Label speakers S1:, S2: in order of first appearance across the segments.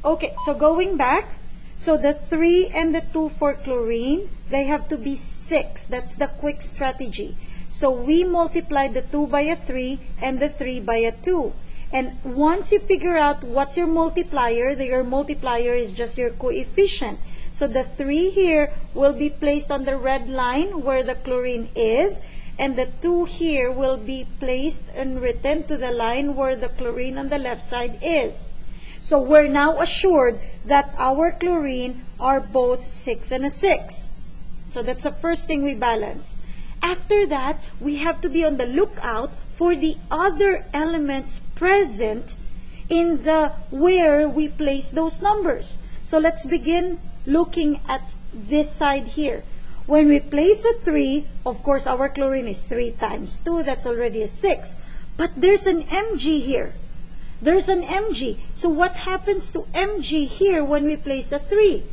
S1: Okay, so going back, so the 3 and the 2 for chlorine, they have to be 6. That's the quick strategy. So we multiply the 2 by a 3 and the 3 by a 2. And once you figure out what's your multiplier, your multiplier is just your coefficient. So the 3 here will be placed on the red line where the chlorine is, and the 2 here will be placed and written to the line where the chlorine on the left side is. So we're now assured that our chlorine are both 6 and a 6. So that's the first thing we balance. After that, we have to be on the lookout for the other elements present in the where we place those numbers. So let's begin looking at this side here. When we place a 3, of course our chlorine is 3 times 2, that's already a 6. But there's an Mg here. There's an Mg. So what happens to Mg here when we place a 3?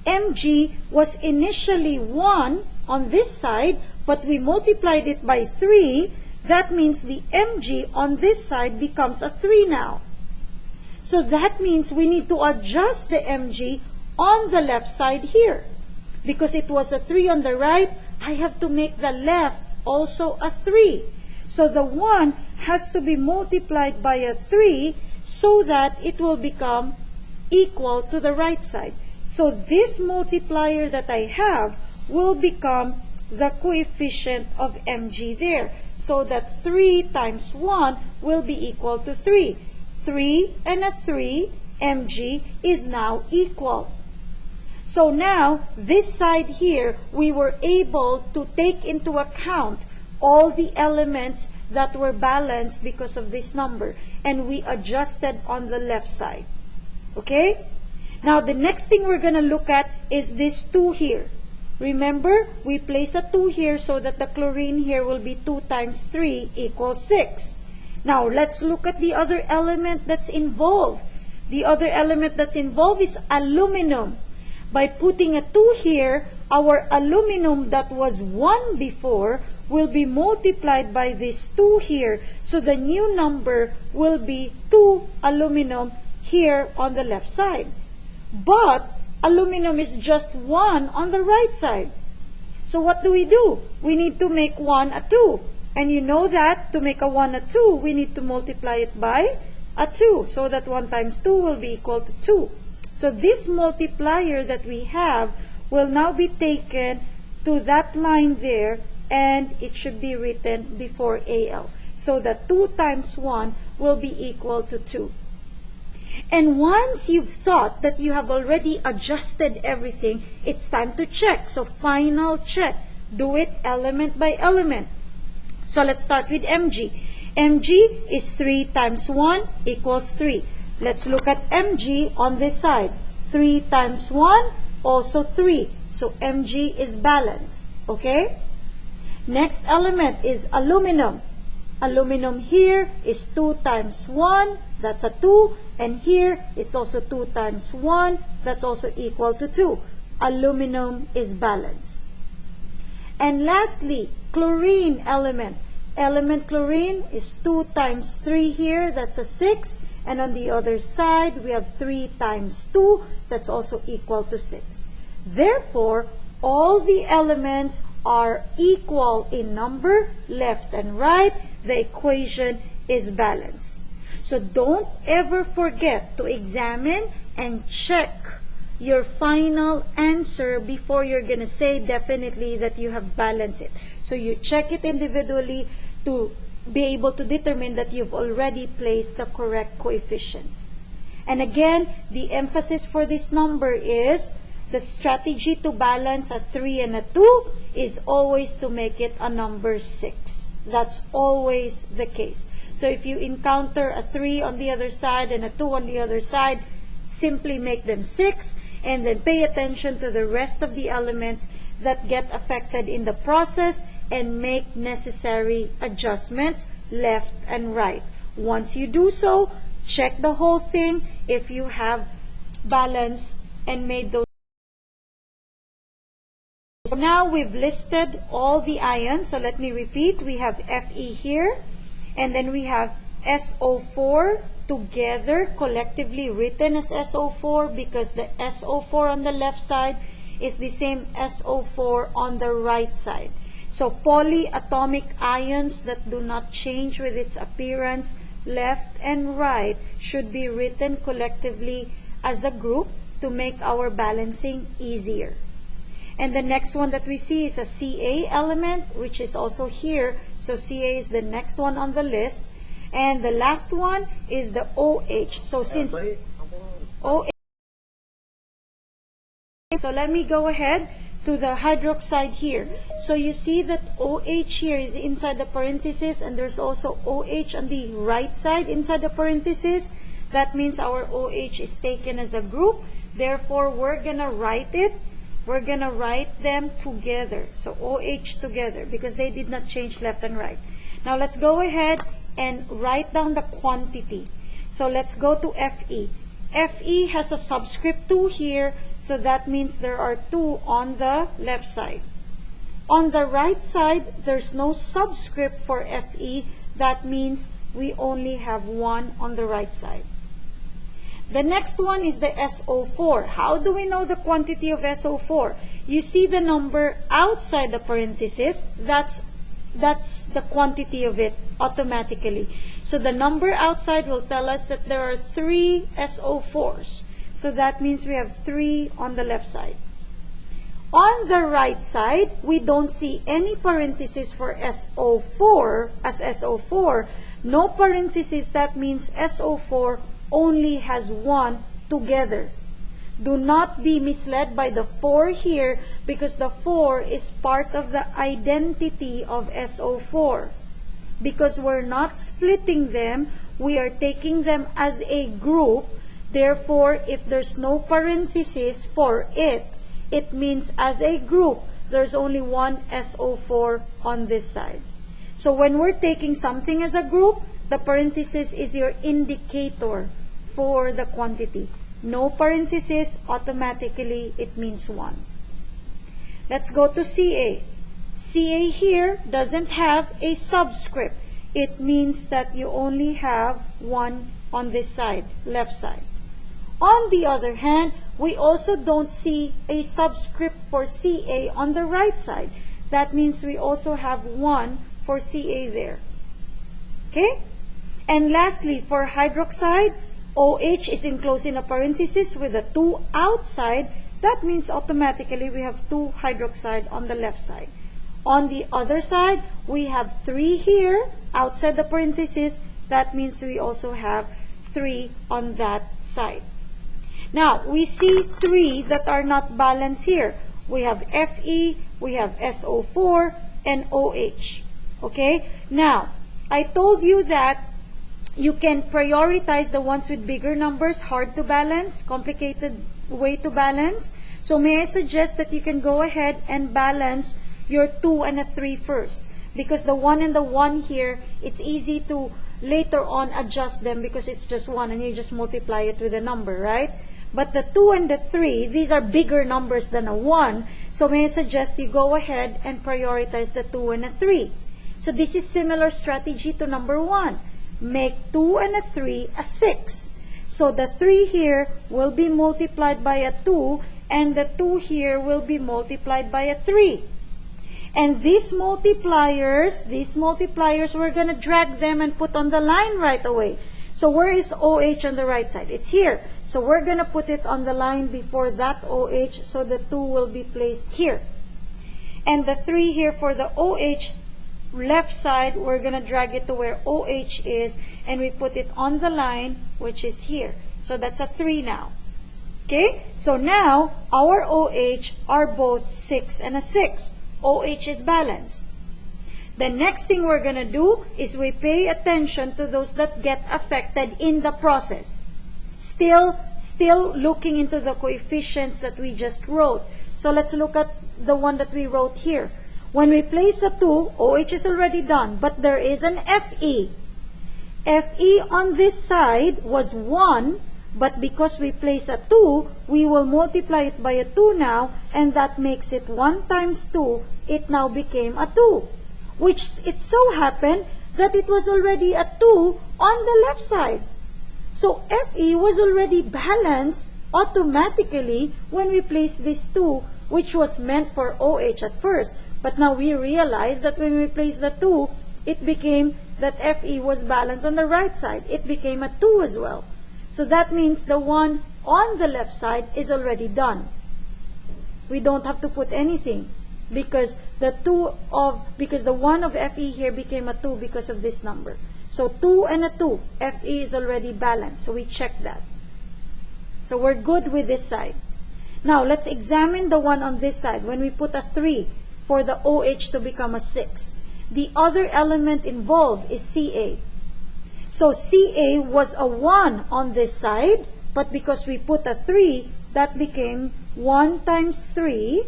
S1: Mg was initially 1 on this side, but we multiplied it by 3. That means the Mg on this side becomes a 3 now. So that means we need to adjust the Mg on the left side here. Because it was a 3 on the right, I have to make the left also a 3. So the 1 has to be multiplied by a 3 so that it will become equal to the right side. So this multiplier that I have will become the coefficient of Mg there. So that 3 times 1 will be equal to 3. 3 and a 3, Mg is now equal. So now, this side here, we were able to take into account all the elements that were balanced because of this number. And we adjusted on the left side. Okay? Now, the next thing we're going to look at is this 2 here. Remember, we place a 2 here so that the chlorine here will be 2 times 3 equals 6. Now, let's look at the other element that's involved. The other element that's involved is aluminum. By putting a 2 here, our aluminum that was 1 before will be multiplied by this 2 here. So the new number will be 2 aluminum here on the left side. But aluminum is just 1 on the right side. So what do? We need to make 1 a 2. And you know that to make a 1 a 2, we need to multiply it by a 2. So that 1 times 2 will be equal to 2. So this multiplier that we have will now be taken to that line there, and it should be written before AL. So that 2 times 1 will be equal to 2. And once you've thought that you have already adjusted everything, it's time to check. So final check. Do it element by element. So let's start with Mg. Mg is 3 times 1 equals 3. Let's look at Mg on this side. 3 times 1, also 3. So Mg is balanced. Okay? Next element is aluminum. Aluminum here is 2 times 1. That's a 2. And here, it's also 2 times 1. That's also equal to 2. Aluminum is balanced. And lastly, chlorine element. Element chlorine is 2 times 3 here. That's a 6. And on the other side, we have 3 times 2. That's also equal to 6. Therefore, all the elements are equal in number, left and right. The equation is balanced. So don't ever forget to examine and check your final answer before you're going to say definitely that you have balanced it. So you check it individually to be able to determine that you've already placed the correct coefficients. And again, the emphasis for this number is the strategy to balance a 3 and a 2 is always to make it a number 6. That's always the case. So if you encounter a 3 on the other side and a 2 on the other side, simply make them 6 and then pay attention to the rest of the elements that get affected in the process and make necessary adjustments left and right. Once you do so, check the whole thing if you have balanced and made those. So now we've listed all the ions. So let me repeat. We have Fe here, and then we have SO4 together, collectively written as SO4, because the SO4 on the left side is the same SO4 on the right side. So polyatomic ions that do not change with its appearance, left and right, should be written collectively as a group to make our balancing easier. And the next one that we see is a Ca element, which is also here. So Ca is the next one on the list. And the last one is the OH. So since OH, so let me go ahead to the hydroxide here. So you see that OH here is inside the parenthesis, and there's also OH on the right side inside the parenthesis. That means our OH is taken as a group. Therefore, we're going to write it. We're going to write them together. So OH together, because they did not change left and right. Now let's go ahead and write down the quantity. So let's go to Fe. Fe has a subscript 2 here, so that means there are 2 on the left side. On the right side, there's no subscript for Fe. That means we only have 1 on the right side. The next one is the SO4. How do we know the quantity of SO4? You see the number outside the parenthesis. That's the quantity of it automatically. So the number outside will tell us that there are 3 SO4s. So that means we have 3 on the left side. On the right side, we don't see any parenthesis for SO4 as SO4. No parenthesis, that means SO4 only has 1 together. Do not be misled by the 4 here, because the 4 is part of the identity of SO4. Because we're not splitting them, we are taking them as a group. Therefore, if there's no parenthesis for it, it means as a group, there's only 1 SO4 on this side. So when we're taking something as a group, the parenthesis is your indicator for the quantity. No parenthesis, automatically it means 1. Let's go to Ca. Ca here doesn't have a subscript. It means that you only have 1 on this side, left side. On the other hand, we also don't see a subscript for Ca on the right side. That means we also have 1 for Ca there. Okay? And lastly, for hydroxide, OH is enclosed in a parenthesis with a 2 outside. That means automatically we have 2 hydroxide on the left side. On the other side, we have 3 here outside the parenthesis. That means we also have 3 on that side. Now, we see 3 that are not balanced here. We have Fe, we have SO4, and OH. Okay? Now, I told you that you can prioritize the ones with bigger numbers, hard to balance, complicated way to balance. So may I suggest that you can go ahead and balance your 2 and a 3 first. Because the 1 and the 1 here, it's easy to later on adjust them because it's just 1 and you just multiply it with a number, right? But the 2 and the 3, these are bigger numbers than a 1. So may I suggest you go ahead and prioritize the 2 and a 3. So this is similar strategy to number 1. Make 2 and a 3 a 6. So the 3 here will be multiplied by a 2, and the 2 here will be multiplied by a 3. And these multipliers, we're going to drag them and put on the line right away. So where is OH on the right side? It's here. So we're going to put it on the line before that OH, so the 2 will be placed here. And the 3 here for the OH left side, we're going to drag it to where OH is, and we put it on the line, which is here. So that's a 3 now. Okay? So now, our OH are both 6 and a 6. OH is balanced. The next thing we're going to do is we pay attention to those that get affected in the process. Still looking into the coefficients that we just wrote. So let's look at the one that we wrote here. When we place a 2, OH is already done, but there is an Fe. Fe on this side was 1, but because we place a 2, we will multiply it by a 2 now, and that makes it 1 times 2. It now became a 2. Which it so happened that it was already a 2 on the left side. So Fe was already balanced automatically when we placed this 2, which was meant for OH at first. But now we realize that when we place the 2, it became that Fe was balanced on the right side. It became a 2 as well. So that means the one on the left side is already done. We don't have to put anything because the 1 of Fe here became a 2 because of this number. So 2 and a 2, Fe is already balanced. So we check that. So we're good with this side. Now let's examine the one on this side. When we put a 3 for the OH to become a 6, the other element involved is Ca. So Ca was a 1 on this side, but because we put a 3, that became 1 times 3,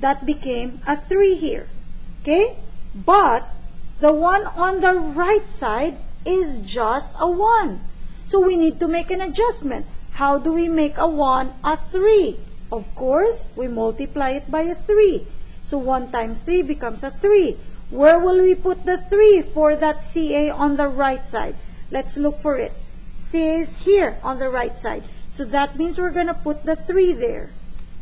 S1: that became a 3 here. Okay? But the one on the right side is just a 1. So we need to make an adjustment. How do we make a 1 a 3? Of course, we multiply it by a 3. So 1 times 3 becomes a 3. Where will we put the 3 for that Ca on the right side? Let's look for it. Ca is here on the right side. So that means we're going to put the 3 there.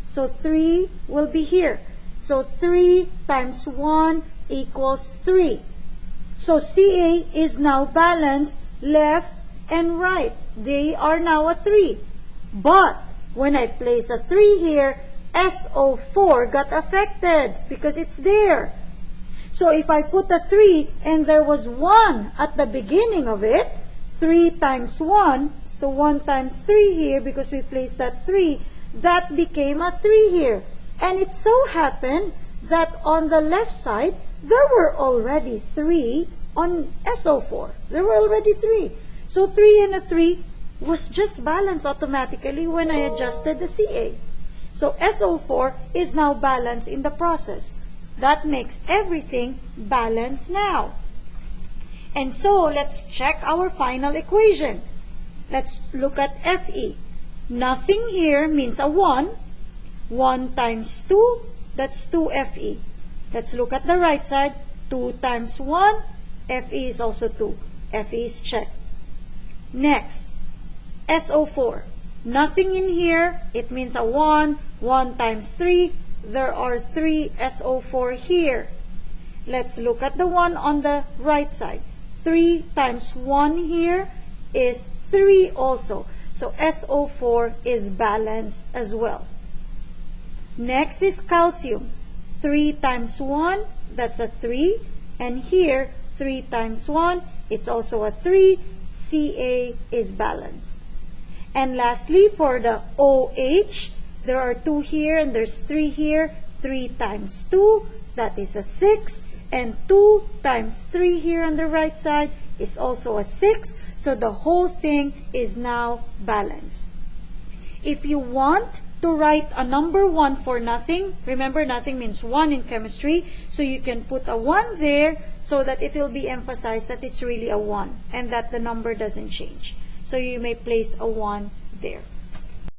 S1: So 3 will be here. So 3 times 1 equals 3. So Ca is now balanced left and right. They are now a 3. But when I place a 3 here, SO4 got affected because it's there. So if I put a 3 and there was 1 at the beginning of it, 3 times 1, so 1 times 3 here because we placed that 3, that became a 3 here. And it so happened that on the left side, there were already 3 on SO4. There were already 3. So 3 and a 3 was just balanced automatically when I adjusted the Ca. So SO4 is now balanced in the process. That makes everything balanced now. And so let's check our final equation. Let's look at Fe. Nothing here means a 1. 1 times 2, that's 2 Fe. Let's look at the right side. 2 times 1, Fe is also 2. Fe is checked. Next, SO4. Nothing in here, it means a 1. 1 times 3, there are 3 SO4 here. Let's look at the one on the right side. 3 times 1 here is 3 also. So SO4 is balanced as well. Next is calcium. 3 times 1, that's a 3. And here, 3 times 1, it's also a 3. Ca is balanced. And lastly, for the OH, there are 2 here and there's 3 here. 3 times 2, that is a 6. And 2 times 3 here on the right side is also a 6. So the whole thing is now balanced. If you want to write a number 1 for nothing, remember nothing means 1 in chemistry, so you can put a 1 there so that it will be emphasized that it's really a 1 and that the number doesn't change. So you may place a 1 there.